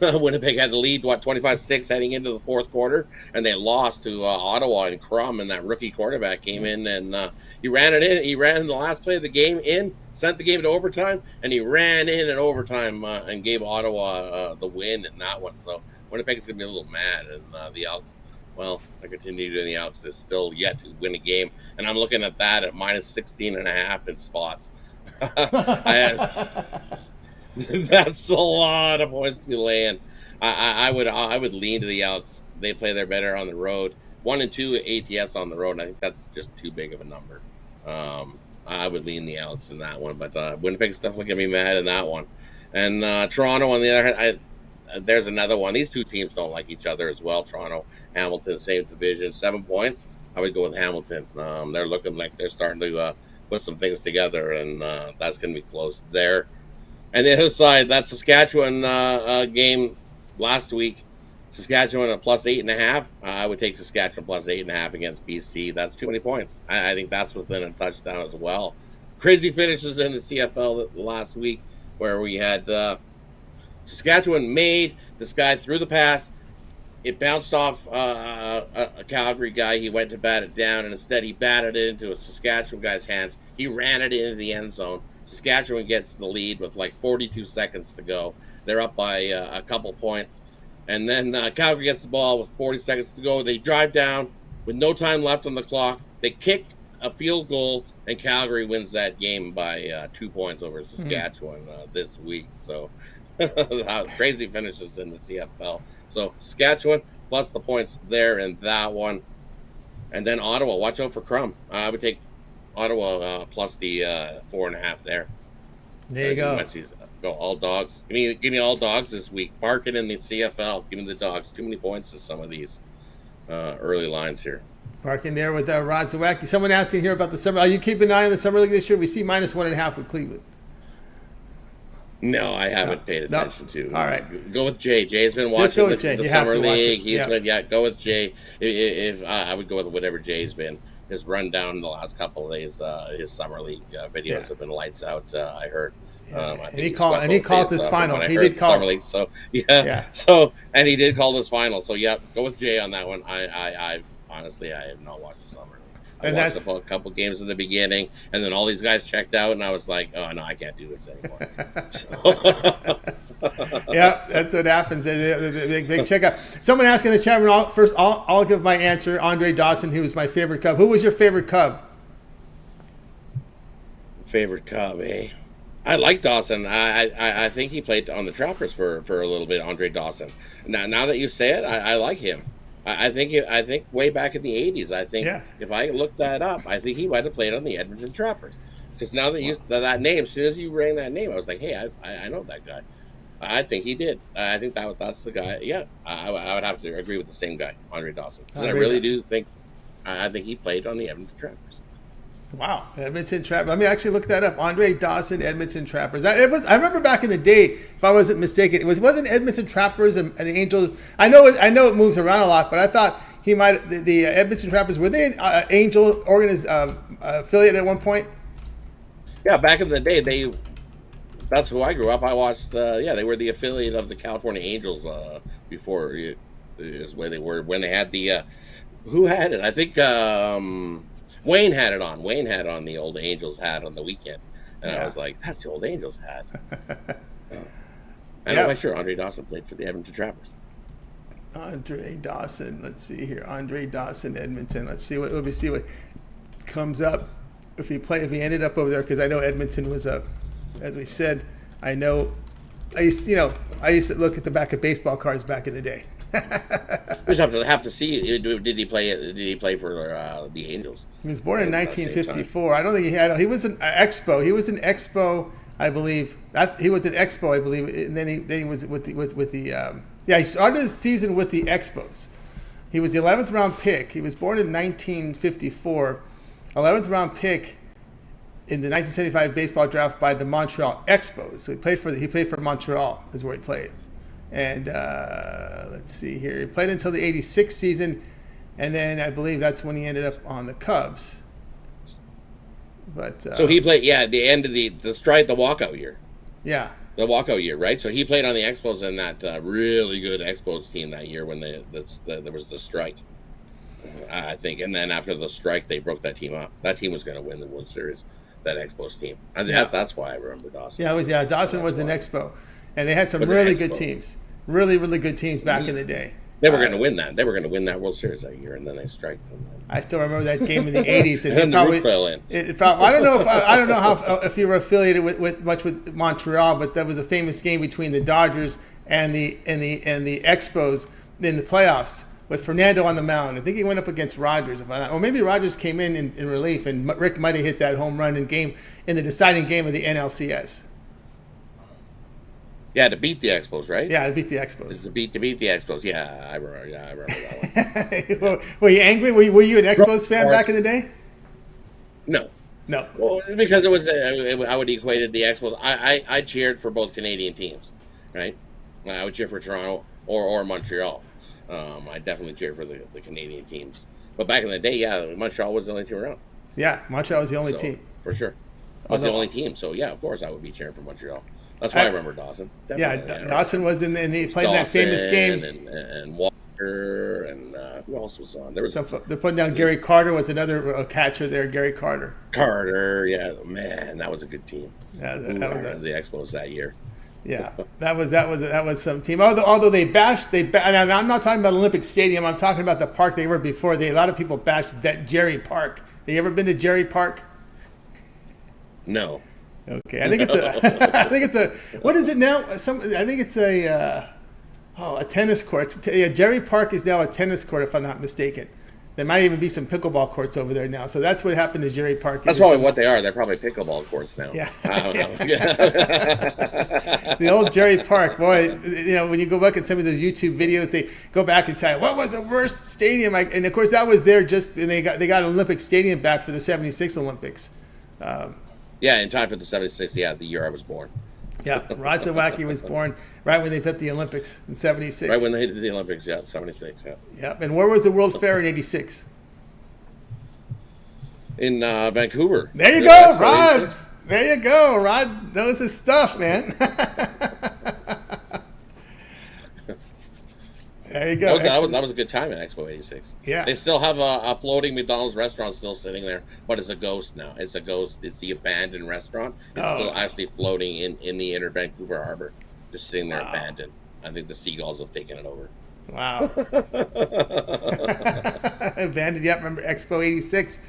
Winnipeg had the lead, 25-6 heading into the fourth quarter, and they lost to Ottawa, and Crum, and that rookie quarterback came in, and he ran it in. He ran the last play of the game in, sent the game to overtime, and he ran in overtime and gave Ottawa the win in that one. So Winnipeg's going to be a little mad, and the Elks, well, I continue doing the Elks. Is still yet to win a game, and I'm looking at that at minus 16.5 in spots. That's a lot of points to be laying. I would lean to the Elks. They play their better on the road. 1 and 2 ATS on the road, and I think that's just too big of a number. I would lean the Elks in that one, but Winnipeg's definitely gonna be mad in that one. And Toronto on the other hand, there's another one. These two teams don't like each other as well. Toronto, Hamilton, same division, 7 points. I would go with Hamilton. They're looking like they're starting to put some things together, and that's going to be close there. And the other side, that Saskatchewan game last week, Saskatchewan at plus 8.5. I would take Saskatchewan plus 8.5 against BC. That's too many points. I think that's within a touchdown as well. Crazy finishes in the CFL last week where we had Saskatchewan made this guy threw the pass. It bounced off a Calgary guy. He went to bat it down, and instead he batted it into a Saskatchewan guy's hands. He ran it into the end zone. Saskatchewan gets the lead with like 42 seconds to go. They're up by a couple points. And then Calgary gets the ball with 40 seconds to go. They drive down with no time left on the clock. They kick a field goal, and Calgary wins that game by 2 points over Saskatchewan this week. So crazy finishes in the CFL. So Saskatchewan plus the points there in that one. And then Ottawa, watch out for Crum. I would take Ottawa plus the 4.5 there. There you go. Go all dogs. Give me all dogs this week. Market in the CFL. Give me the dogs. Too many points to some of these early lines here. Marking there with Rod Zawacky. Someone asking here about the summer. Are you keeping an eye on the summer league this year? We see minus 1.5 with Cleveland. No, I haven't paid attention to. All right, go with Jay. Jay's been watching the summer league. Go with Jay. If I would go with whatever Jay's been. His rundown in the last couple of days, his summer league videos have been lights out. I heard. I think he called this final. He did call league, so yeah. So and he did call this final. So yeah, go with Jay on that one. I honestly I have not watched the summer league. I watched a couple games in the beginning, and then all these guys checked out, and I was like, oh no, I can't do this anymore. Yeah, that's what happens. The big checkup. Someone asking in the chat room. First, I'll give my answer. Andre Dawson, who was my favorite Cub. Who was your favorite Cub? Favorite Cub, eh? I like Dawson. I think he played on the Trappers for a little bit. Andre Dawson. Now that you say it, I like him. I think way back in the 80s. I think if I looked that up, I think he might have played on the Edmonton Trappers. Because now that you that name, as soon as you rang that name, I was like, hey, I know that guy. I think he did. I think that's the guy. Yeah, I would have to agree with the same guy, Andre Dawson. Because I really do think I think he played on the Edmonton Trappers. Wow, Edmonton Trappers. Let me actually look that up. Andre Dawson, Edmonton Trappers. I remember back in the day, if I wasn't mistaken, it wasn't Edmonton Trappers and Angels. I know it moves around a lot, but I thought he might the Edmonton Trappers were they an Angel affiliate at one point? Yeah, back in the day, that's who I grew up. I watched. They were the affiliate of the California Angels before is where they were when they had the. Who had it? I think. Wayne had it on. Wayne had on the old Angels hat on the weekend. And I was like, that's the old Angels hat. I'm not sure Andre Dawson played for the Edmonton Trappers. Andre Dawson. Let's see here. Andre Dawson, Edmonton. Let me see what comes up if he ended up over there, because I know Edmonton was as we said, I used to look at the back of baseball cards back in the day. We just have to see. Did he play for the Angels? He was born in 1954. I don't think he had. He was an Expo. He was an Expo, I believe. He was an Expo, I believe, and then he was with the. He started his season with the Expos. He was the 11th round pick. He was born in 1954. 11th round pick in the 1975 baseball draft by the Montreal Expos. So he played for Montreal is where he played. And let's see here. He played until the 86 season, and then I believe that's when he ended up on the Cubs. But so he played, the end of the strike, the walkout year. Yeah. The walkout year, right? So he played on the Expos in that really good Expos team that year when there was the strike, I think. And then after the strike, they broke that team up. That team was going to win the World Series, that Expos team. I think that's why I remember Dawson. Dawson was an Expo. And they had some really good teams. Really, really good teams back in the day. They were going to win that. They were going to win that World Series that year, and then they striked them. I still remember that game in the 80s. And the roof fell in. I don't know if you were affiliated with Montreal, but that was a famous game between the Dodgers and the Expos in the playoffs with Fernando on the mound. I think he went up against Rogers, or maybe Rogers came in relief, and Rick might have hit that home run in the deciding game of the NLCS. Yeah, to beat the Expos, right? Yeah, to beat the Expos. It's to beat the Expos. Yeah, I remember that one. Were you angry? Were you an Expos fan back in the day? No. Well, because it was I would equate the Expos. I cheered for both Canadian teams, right? I would cheer for Toronto or Montreal. I definitely cheer for the Canadian teams. But back in the day, yeah, Montreal was the only team around. Yeah, Montreal was the only team. For sure. It was the only team. So, yeah, of course I would be cheering for Montreal. That's why I remember Dawson. Definitely, Dawson was in, and he played in that famous game. And Walker, and who else was on? There was they're putting down Gary Carter was another catcher there. Gary Carter. Yeah, man, that was a good team. Yeah, that was the Expos that year. Yeah, that was some team. Although they bashed, and I'm not talking about Olympic Stadium. I'm talking about the park they were before. A lot of people bashed that Jerry Park. Have you ever been to Jerry Park? No. Okay, I think it's a. What is it now? I think it's a tennis court. Yeah, Jerry Park is now a tennis court, if I'm not mistaken. There might even be some pickleball courts over there now. So that's what happened to Jerry Park. That's probably what they are. They're probably pickleball courts now. Yeah. I don't know. The old Jerry Park, boy, when you go back at some of those YouTube videos, they go back and say, what was the worst stadium? And of course, that was there and they got Olympic Stadium back for the 76 Olympics. Yeah, in time for the 76, the year I was born. Yeah, Rod Zawacky was born right when they put the Olympics in 76. Right when they did the Olympics, 76, yeah. Yep, and where was the World Fair in 86? In Vancouver. There you go, Rod. There you go, Rod. Knows his stuff, man. There you go. That was a good time at Expo 86. Yeah. They still have a floating McDonald's restaurant still sitting there, but it's a ghost now. It's a ghost. It's the abandoned restaurant. It's still actually floating in the inner Vancouver harbor, just sitting there abandoned. I think the seagulls have taken it over. Wow. Abandoned. Yep. Remember Expo 86?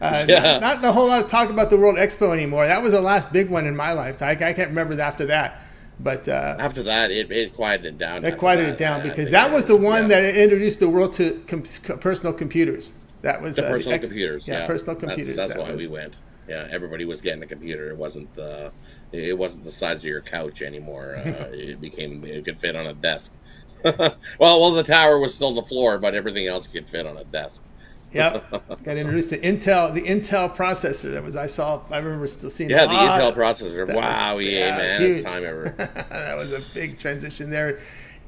Not a whole lot of talk about the World Expo anymore. That was the last big one in my lifetime. I can't remember after that. But after that, it quieted it down. It quieted it down because that was the one that introduced the world to personal computers. That was the personal computers. Yeah, personal computers. That's why we went. Yeah, everybody was getting a computer. It wasn't the size of your couch anymore. It could fit on a desk. well, the tower was still the floor, but everything else could fit on a desk. Yep, got introduced the Intel processor. I remember still seeing. Yeah, the Intel processor. Wow, man, huge. That's time ever. That was a big transition there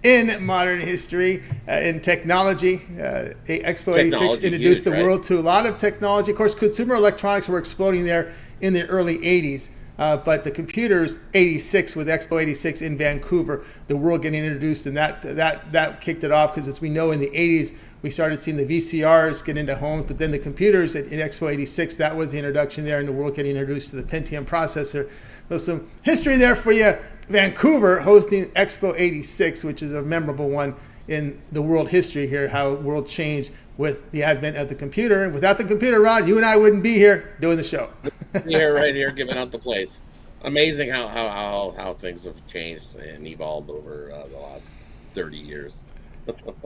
in modern history, in technology. Expo 86 introduced the world to a lot of technology. Of course, consumer electronics were exploding there in the early 80s. But the computers, 86 with Expo 86 in Vancouver, the world getting introduced, and that kicked it off because as we know in the 80s, we started seeing the VCRs get into homes, but then the computers in Expo 86, that was the introduction there, and the world getting introduced to the Pentium processor. So some history there for you. Vancouver hosting Expo 86, which is a memorable one in the world history here, how the world changed with the advent of the computer. And without the computer, Rod, you and I wouldn't be here doing the show. Right here, giving out the place. Amazing how things have changed and evolved over the last 30 years.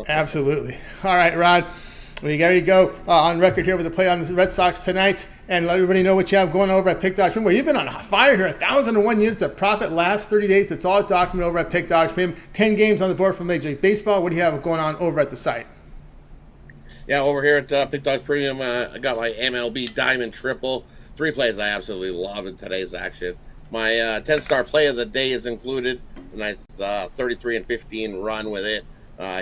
Absolutely. All right, Rod. There you go on record here with the play on the Red Sox tonight. And let everybody know what you have going over at Pick.com. Well, you've been on fire here. 1,001 units of profit last 30 days. It's all documented over at Pick.com. 10 games on the board from Major League Baseball. What do you have going on over at the site? Yeah, over here at Pick Dogs Premium, I got my MLB Diamond Triple. 3 plays I absolutely love in today's action. My 10-star play of the day is included. A nice 33-15 run with it.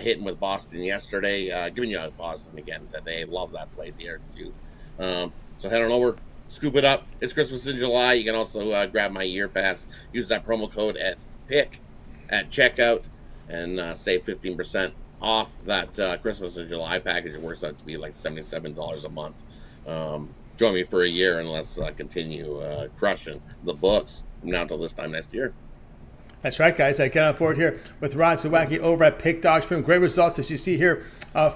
Hitting with Boston yesterday. Giving you Boston again today. Love that play there, too. So head on over, scoop it up. It's Christmas in July. You can also grab my year pass. Use that promo code at PICK at checkout and save 15% off that Christmas in July package. It works out to be like $77 a month. Join me for a year and let's continue crushing the books from now until this time next year. That's right, guys. I get on board here with Rod Zawacky over at Pick Dogs. Great results, as you see here,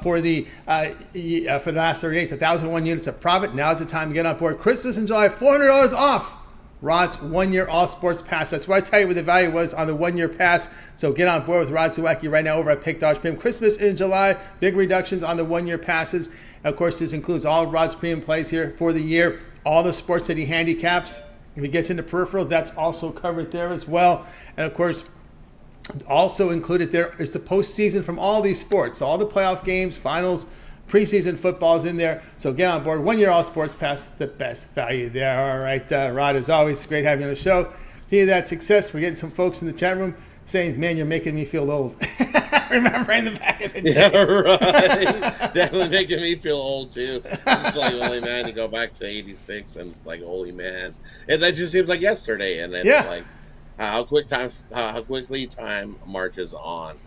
for the last 30 days. 1,001 units of profit. Now's the time to get on board. Christmas in July, $400 off Rod's 1-year all sports pass. That's what I tell you what the value was on the 1-year pass. So get on board with Rod Zawacky right now over at Pick Dogs Premium. Christmas in July, big reductions on the 1-year passes. And of course, this includes all of Rod's premium plays here for the year. All the sports that he handicaps. If he gets into peripherals, that's also covered there as well. And of course, also included there is the postseason from all these sports. All the playoff games, finals, preseason football is in there. So get on board. 1-year all sports pass, the best value there. All right, Rod, as always, great having you on the show. See that success. We're getting some folks in the chat room saying, man, you're making me feel old. Remembering the back of the day. Yeah, right. Definitely making me feel old too. It's like, holy man, to go back to '86, and it's like, holy man, and that just seems like yesterday. And it's like how quickly time marches on.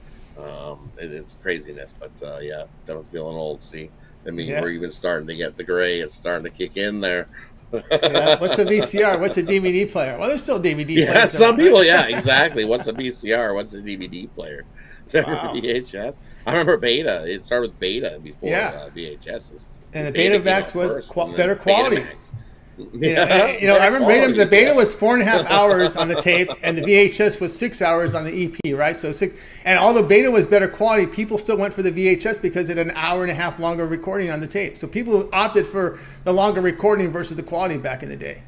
It's craziness, but yeah, definitely feeling old. See, I mean, we're even starting to get the gray. It's starting to kick in there. Yeah. What's a VCR? What's a DVD player? Well, there's still DVD players. Yeah, some people, yeah, exactly. What's a VCR? What's a DVD player? Wow. VHS. I remember Beta. It started with Beta before VHSs. And the Betamax was better quality. Betamax. I remember the Beta was 4.5 hours on the tape, and the VHS was 6 hours on the EP, right? So 6, and although Beta was better quality, people still went for the VHS because it had an hour and a half longer recording on the tape. So people opted for the longer recording versus the quality back in the day.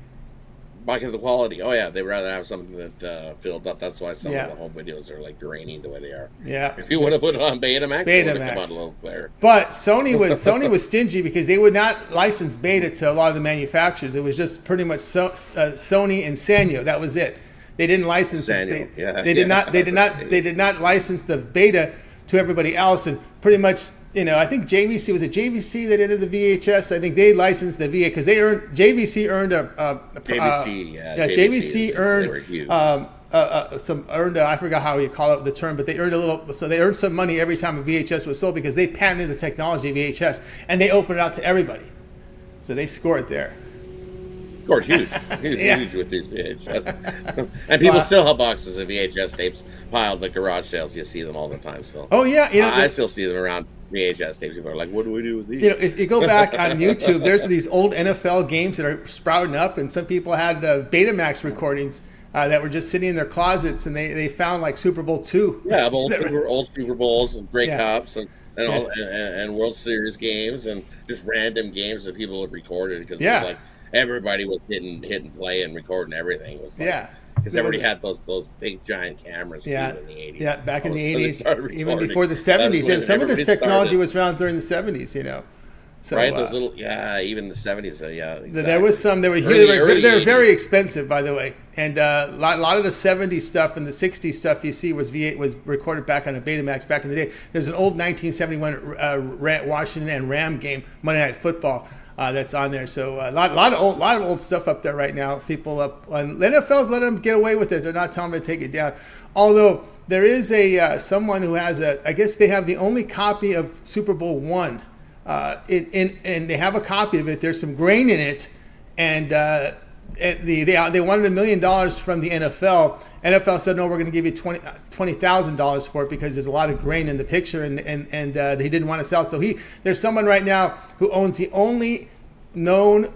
Back in the quality, oh yeah, they'd rather have something that filled up. That's why some of the home videos are like grainy the way they are. Yeah. If you would have put it on Betamax, it would have come out a little clearer. But Sony was stingy because they would not license Beta to a lot of the manufacturers. It was just pretty much Sony and Sanyo. That was it. They didn't license. They did not license the Beta to everybody else, and pretty much. I think JVC, was it JVC that entered the VHS? I think they licensed the VA because JVC earned I forgot how you call it the term, but they earned some money every time a VHS was sold because they patented the technology of VHS and they opened it out to everybody. So they scored there. Scored huge. Huge with these VHS. And people still have boxes of VHS tapes piled at garage sales. You see them all the time still. Oh, yeah. I still see them around VHS tapes. People are like, what do we do with these? If you go back on YouTube, there's these old NFL games that are sprouting up, and some people had Betamax recordings that were just sitting in their closets, and they found like Super Bowl II. Yeah, old Super Bowls and Grey Cups and World Series games and just random games that people had recorded because it was like everybody was hitting play and recording everything. It was like, because everybody had those big giant cameras in the 80s. Yeah, back in the 80s, even before the 70s. And some of this technology was around during the 70s, So, right, those little, even the 70s, exactly. There was some, they were very expensive, by the way. And a lot of the 70s stuff and the 60s stuff you see was recorded back on a Betamax back in the day. There's an old 1971 Washington and Ram game, Monday Night Football, that's on there. So a lot of old stuff up there right now. People up on NFL's letting them get away with it. They're not telling them to take it down. Although there is someone who has I guess they have the only copy of Super Bowl I. And they have a copy of it. There's some grain in it, and they wanted $1 million from the NFL. NFL said no, we're going to give you $20,000 for it because there's a lot of grain in the picture, and they didn't want to sell. So there's someone right now who owns the only known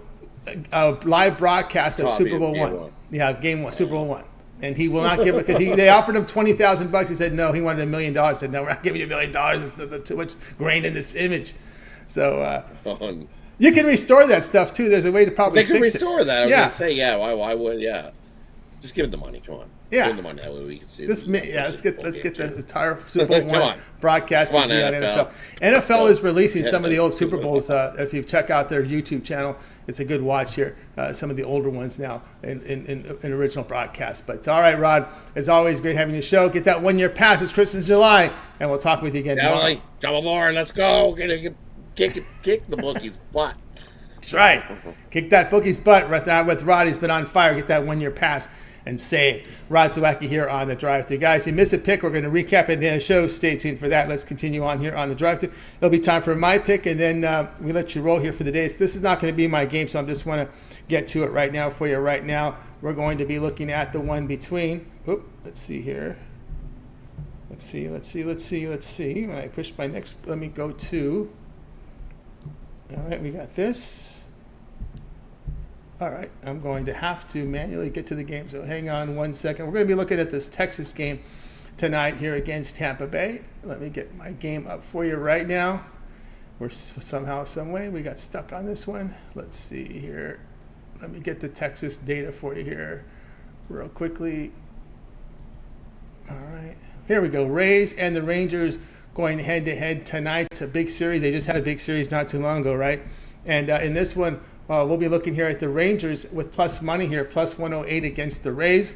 live broadcast of Super Bowl I. Yeah, Game 1, Super Bowl I. And he will not give it because they offered him $20,000. He said no. He wanted $1 million. He said no, we're not giving you $1 million. There's too much grain in this image. So you can restore that stuff too. There's a way to probably fix it. They can restore that. I was going to say, why would, just give it the money. Come on. Yeah. Give it the money. That way we can see let's get the entire Super Bowl I broadcast on NFL. NFL is releasing some of the old Super Bowls. If you check out their YouTube channel, it's a good watch here. Some of the older ones now in original broadcast. But all right, Rod, it's always great having you show. Get that 1 year pass. It's Christmas, July, and we'll talk with you again tomorrow. Double more. Let's go. Kick the bookie's butt. That's right. Kick that bookie's butt right now with Rod. He's been on fire. Get that 1 year pass and save. Rod Zawacky here on the drive-thru. Guys, you miss a pick, we're going to recap at the end of the show. Stay tuned for that. Let's continue on here on the drive-thru. It'll be time for my pick, and then we let you roll here for the day. So this is not going to be my game, so I just want to get to it right now for you. Right now, we're going to be looking at the one between. Let's see here. Let's see. When I push my next, let me go to. All right, we got this. All right, I'm going to have to manually get to the game, so hang on 1 second. We're going to be looking at this Texas game tonight here against Tampa Bay. Let me get my game up for you right now. We're somehow, some way, we got stuck on this one. Let's see here. Let me get the Texas data for you here real quickly. All right, here we go. Rays and the Rangers going head-to-head tonight. It's a big series. They just had a big series not too long ago, right? And in this one, we'll be looking here at the Rangers with plus money here, plus 108 against the Rays.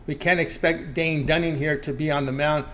We can't expect Dane Dunning here to be on the mound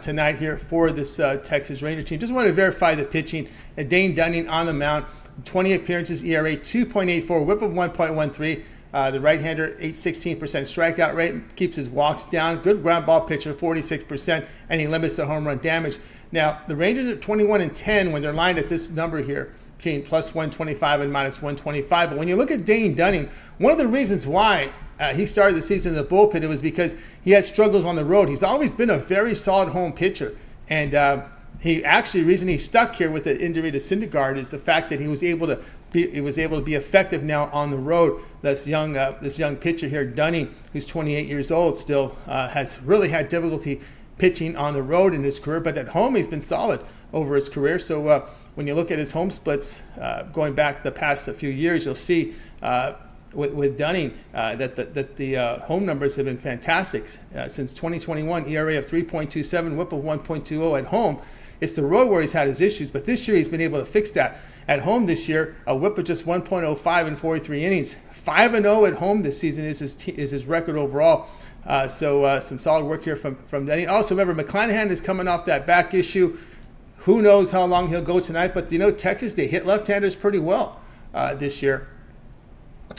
tonight here for this Texas Ranger team. Just want to verify the pitching. Dane Dunning on the mound, 20 appearances, ERA 2.84, whip of 1.13. The right-hander, 16% strikeout rate, keeps his walks down. Good ground ball pitcher, 46%, and he limits the home run damage. Now, the Rangers are 21-10 when they're lined at this number here, between plus 125 and minus 125. But when you look at Dane Dunning, one of the reasons why he started the season in the bullpen, it was because he had struggles on the road. He's always been a very solid home pitcher. And the reason he stuck here with the injury to Syndergaard is the fact that he was able to be effective now on the road. This young pitcher here, Dunning, who's 28 years old, still has really had difficulty pitching on the road in his career, but at home he's been solid over his career. So when you look at his home splits going back the past few years, you'll see with Dunning that the home numbers have been fantastic since 2021. ERA of 3.27, whip of 1.20 at home. It's the road where he's had his issues, but this year he's been able to fix that. At home this year, a whip of just 1.05 in 43 innings. 5-0 at home this season is his record overall. So some solid work here from Dunning. Also, remember, McClanahan is coming off that back issue. Who knows how long he'll go tonight, but Texas, they hit left-handers pretty well this year.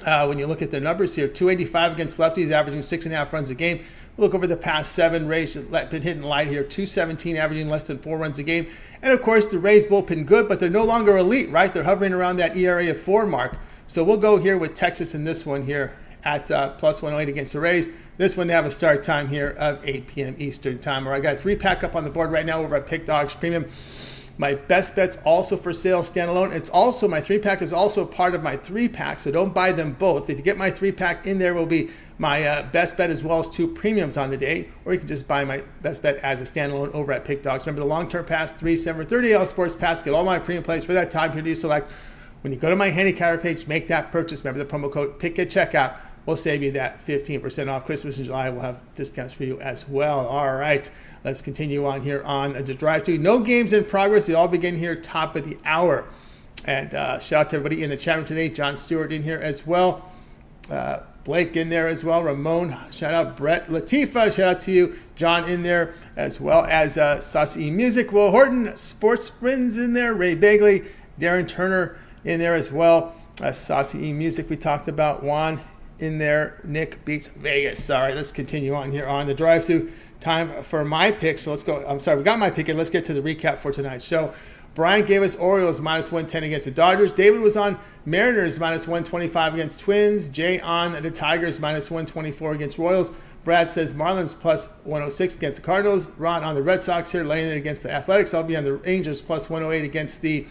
When you look at the numbers here, 285 against lefties, averaging 6.5 runs a game. Look over the past 7, Rays been hitting light here, 217, averaging less than 4 runs a game. And of course, the Rays bullpen good, but they're no longer elite, right? They're hovering around that ERA of 4 mark. So we'll go here with Texas in this one here at plus 108 against the Rays. This one, they have a start time here of 8 p.m. Eastern time. All right, I got a 3-pack up on the board right now over at Pick Dogs Premium. My best bet's also for sale standalone. It's also, my 3-pack is also part of my 3-pack, so don't buy them both. If you get my 3-pack, in there will be my best bet as well as 2 premiums on the day, or you can just buy my best bet as a standalone over at Pick Dogs. Remember the long-term pass, 3, 7, 30L Sports Pass. Get all my premium plays for that time period you select. When you go to my handicapper page, make that purchase. Remember the promo code PICK at checkout. We'll save you that 15% off. Christmas in July, we'll have discounts for you as well. All right, let's continue on here on the drive-thru. No games in progress. They all begin here top of the hour. And shout out to everybody in the chat room today. John Stewart in here as well. Blake in there as well. Ramon, shout out. Brett Latifa, shout out to you. John in there as well as Saucy Music. Will Horton, Sports Sprints in there. Ray Bagley, Darren Turner in there as well. Saucy Music we talked about. Juan in there. Nick beats Vegas. Sorry, let's continue on here on the drive-thru. Time for my pick. So let's go. I'm sorry, we got my pick, and let's get to the recap for tonight's show. Brian gave us Orioles minus 110 against the Dodgers. David was on Mariners minus 125 against Twins. Jay on the Tigers minus 124 against Royals. Brad says Marlins plus 106 against the Cardinals. Ron on the Red Sox here, laying it against the Athletics. I'll be on the Rangers plus 108 against the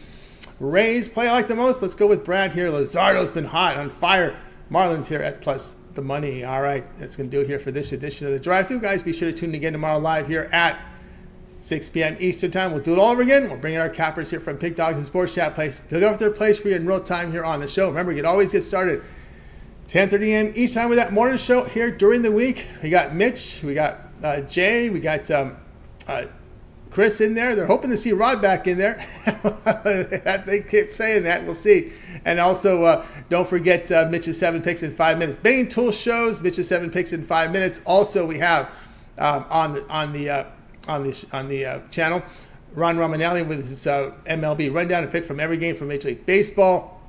Rays. Play I like the most. Let's go with Brad here. Luzardo's been hot, on fire. Marlins here at plus the money. All right, that's going to do it here for this edition of the drive-thru. Guys, be sure to tune in again tomorrow live here at 6 p.m. Eastern time. We'll do it all over again. We'll bring in our cappers here from Pig Dogs and Sports Chat Place. They'll go off their place for you in real time here on the show. Remember, you can always get started 10:30 a.m. each time with that morning show here during the week. We got Mitch, we got Jay, we got Chris in there. They're hoping to see Rod back in there. They keep saying that. We'll see. And also, don't forget Mitch's 7 picks in 5 minutes. Bane Tool shows Mitch's 7 picks in 5 minutes. Also, we have on the channel Ron Romanelli with his MLB rundown, a pick from every game from Major League Baseball.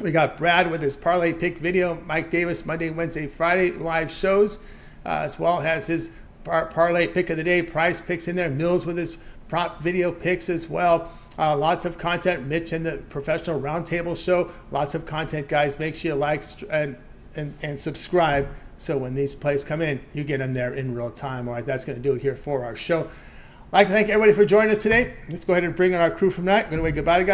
We got Brad with his parlay pick video. Mike Davis Monday, Wednesday, Friday live shows, as well as his parlay pick of the day, prize picks in there. Mills with his prop video picks as well. Lots of content. Mitch and the professional roundtable show. Lots of content, guys. Make sure you like and subscribe, so when these plays come in, you get them there in real time. All right, that's going to do it here for our show. I'd like to thank everybody for joining us today. Let's go ahead and bring in our crew from tonight. I'm going to wave goodbye to guys.